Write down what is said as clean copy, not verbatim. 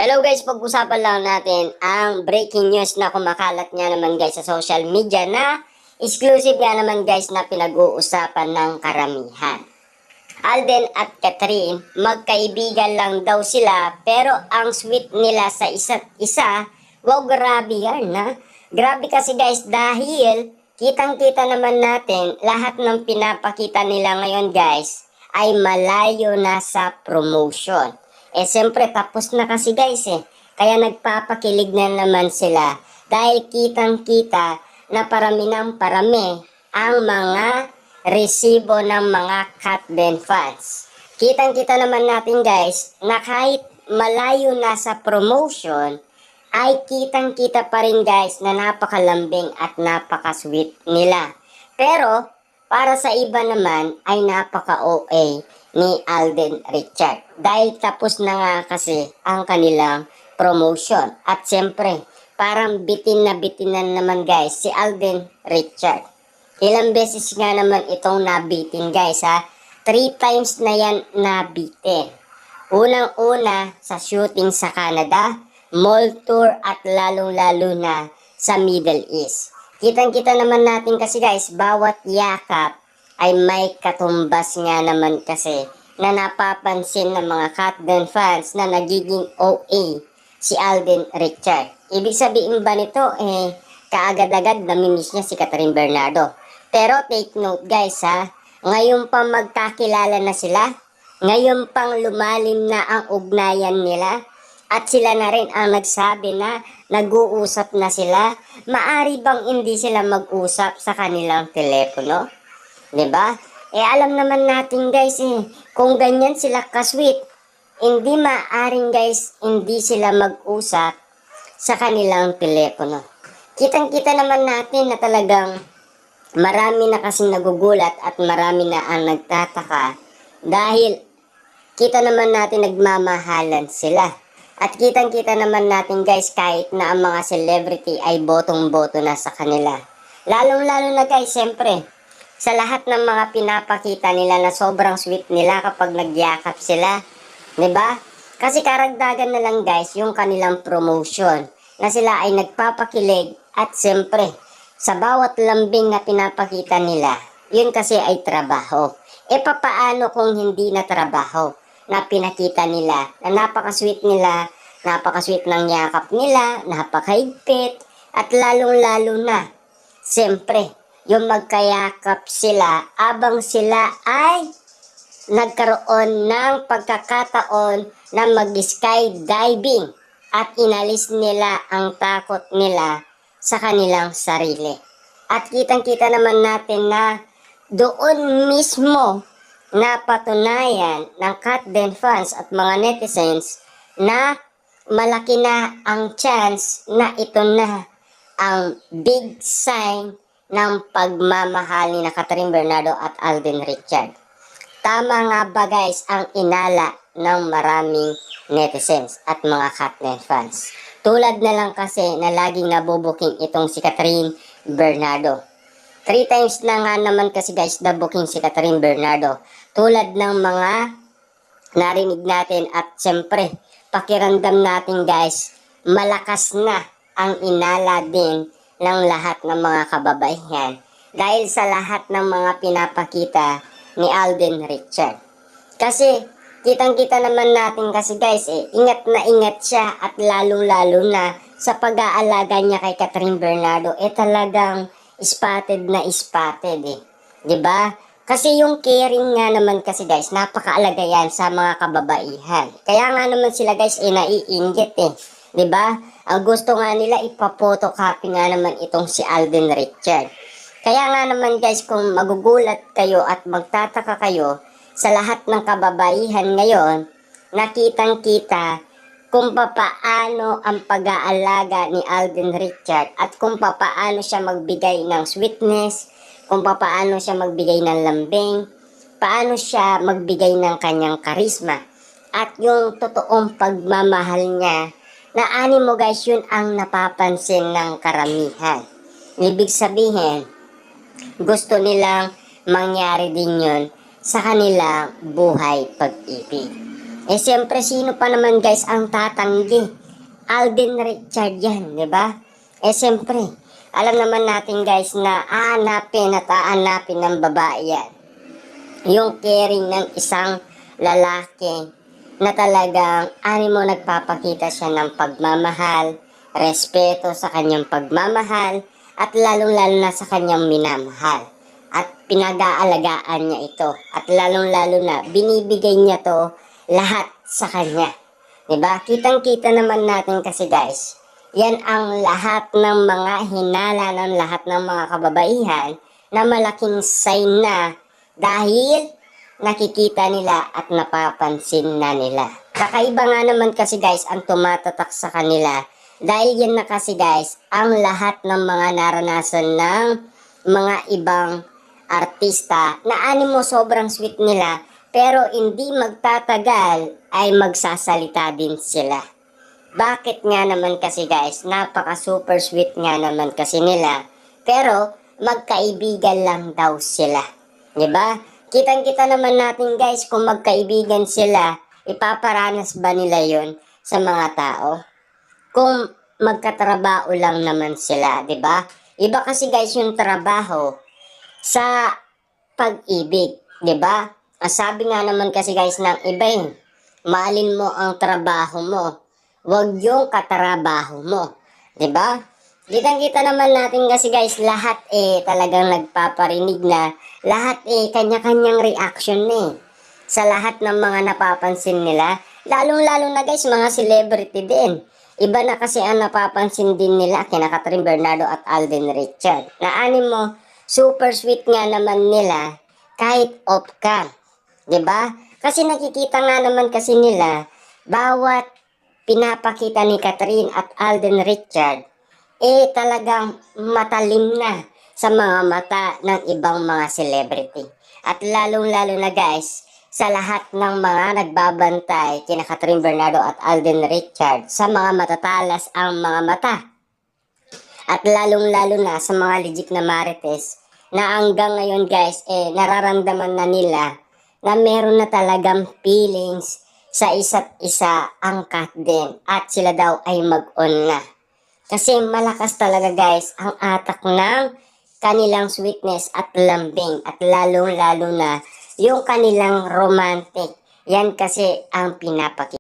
Hello guys, pag-usapan lang natin ang breaking news na kumakalat nga naman guys sa social media na exclusive nga naman guys na pinag-uusapan ng karamihan. Alden at Catherine, magkaibigan lang daw sila pero ang sweet nila sa isa't isa, wow grabe yan na. Grabe kasi guys dahil kitang-kita naman natin lahat ng pinapakita nila ngayon guys ay malayo na sa promotion. Siyempre tapos na kasi guys kaya nagpapakilig na naman sila dahil kitang-kita na parami ng parami ang mga resibo ng mga Katden fans. Kitang-kita naman natin guys na kahit malayo na sa promotion ay kitang-kita pa rin guys na napakalambing at napaka-sweet nila. Pero para sa iba naman ay napaka-OA ni Alden Richard. Dahil tapos na nga kasi ang kanilang promotion. At siyempre, parang bitin na naman guys si Alden Richard. Ilang beses nga naman itong nabitin guys ha. 3 times na yan nabitin. Unang-una sa shooting sa Canada, mall tour at lalong-lalo na sa Middle East. Kitang-kita naman natin kasi guys, bawat yakap ay may katumbas nga naman kasi na napapansin ng mga Katden fans na nagiging OA si Alden Richard. Ibig sabihin ba nito kaagad-agad namimiss niya si Catherine Bernardo. Pero take note guys ha, ngayon pa magkakilala na sila, ngayon pang lumalim na ang ugnayan nila, at sila na rin ang nagsabi na nag-uusap na sila, maari bang hindi sila mag-usap sa kanilang telepono? 'Di ba? Alam naman natin guys kung ganyan sila ka-sweet, hindi maaring guys hindi sila mag-usap sa kanilang telepono. Kitang-kita naman natin na talagang marami na kasing nagugulat at marami na ang nagtataka dahil kita naman natin nagmamahalan sila. At kitang-kita naman natin guys kahit na ang mga celebrity ay botong-boto na sa kanila. Lalong-lalo na guys, siyempre, sa lahat ng mga pinapakita nila na sobrang sweet nila kapag nagyakap sila. 'Di ba? Kasi karagdagan na lang guys yung kanilang promotion na sila ay nagpapakilig at siyempre, sa bawat lambing na pinapakita nila, yun kasi ay trabaho. Papaano kung hindi na trabaho na pinakita nila na napaka-sweet nila, napaka-sweet ng yakap nila, napaka-higpit, at lalong-lalo na, siyempre, yung magkayakap sila abang sila ay nagkaroon ng pagkakataon na mag-skydiving at inalis nila ang takot nila sa kanilang sarili. At kitang-kita naman natin na doon mismo napatunayan ng Katden fans at mga netizens na malaki na ang chance na ito na ang big sign ng pagmamahal ni Catherine Bernardo at Alden Richard. Tama nga ba guys ang inala ng maraming netizens at mga Katden fans? Tulad na lang kasi na laging nabubuking itong si Catherine Bernardo. 3 times na nga naman kasi guys nabuking si Catherine Bernardo. Tulad ng mga narinig natin at siyempre pakiramdam natin guys, malakas na ang inala din ng lahat ng mga kababaihan dahil sa lahat ng mga pinapakita ni Alden Richard. Kasi kitang-kita naman natin kasi guys ingat na ingat siya at lalong-lalo na sa pag-aalaga niya kay Catherine Bernardo talagang spotted na spotted 'di ba? Kasi yung caring nga naman kasi guys napakaalaga yan sa mga kababaihan. Kaya nga naman sila guys naiinggit 'di ba? Ang gusto nga nila ipa-photocopy nga naman itong si Alden Richard. Kaya nga naman guys kung magugulat kayo at magtataka kayo sa lahat ng kababaihan ngayon, nakitang-kita kung papaano ang pag-aalaga ni Alden Richard at kung papaano siya magbigay ng sweetness, kung papaano siya magbigay ng lambing, paano siya magbigay ng kanyang karisma at yung totoong pagmamahal niya na animo guys yun ang napapansin ng karamihan. Ibig sabihin, gusto nilang mangyari din yun sa kanilang buhay pag-ibig. Eh siyempre, sino pa naman guys ang tatanggi? Alden Richard yan, di ba? Eh siyempre, alam naman natin guys na aanapin at aanapin ng babae yan. Yung caring ng isang lalaki na talagang mo nagpapakita siya ng pagmamahal, respeto sa kanyang pagmamahal, at lalong-lalo na sa kanyang minamahal. At pinag-aalagaan niya ito. At lalong-lalo na binibigay niya to lahat sa kanya. Diba? Kitang-kita naman natin kasi guys, yan ang lahat ng mga hinala ng lahat ng mga kababaihan na malaking sign na dahil nakikita nila at napapansin na nila. Kakaiba nga naman kasi guys ang tumatatak sa kanila dahil yan na kasi guys ang lahat ng mga naranasan ng mga ibang artista na animo sobrang sweet nila pero hindi magtatagal ay magsasalita din sila. Bakit nga naman kasi guys, napaka super sweet nga naman kasi nila pero magkaibigan lang daw sila. Diba? Kitang-kita naman natin guys kung magkaibigan sila, ipaparanas ba nila yon sa mga tao? Kung magkatrabaho lang naman sila, di ba? Iba kasi guys yung trabaho sa pag-ibig, di ba? Ang sabi nga naman kasi guys ng iba mahalin mo ang trabaho mo, wag yung katrabaho mo, di ba? Kitang-kita naman natin kasi guys, lahat talagang nagpaparinig na, lahat kanya-kanyang reaction sa lahat ng mga napapansin nila. Lalong-lalo na guys, mga celebrity din. Iba na kasi ang napapansin din nila kina Catherine Bernardo at Alden Richard. Na mo, super sweet nga naman nila kahit off cam. 'Di ba? Kasi nakikita nga naman kasi nila bawat pinapakita ni Catherine at Alden Richard talagang matalim na sa mga mata ng ibang mga celebrity. At lalong-lalo na guys, sa lahat ng mga nagbabantay kina Catherine Bernardo at Alden Richard, sa mga matatalas ang mga mata. At lalong-lalo na sa mga legit na marites na hanggang ngayon guys, nararamdaman na nila na meron na talagang feelings sa isa't isa ang kat din at sila daw ay mag-on na. Kasi malakas talaga guys ang atak ng kanilang sweetness at lambing at lalong-lalo na yung kanilang romantic. Yan kasi ang pinapakita.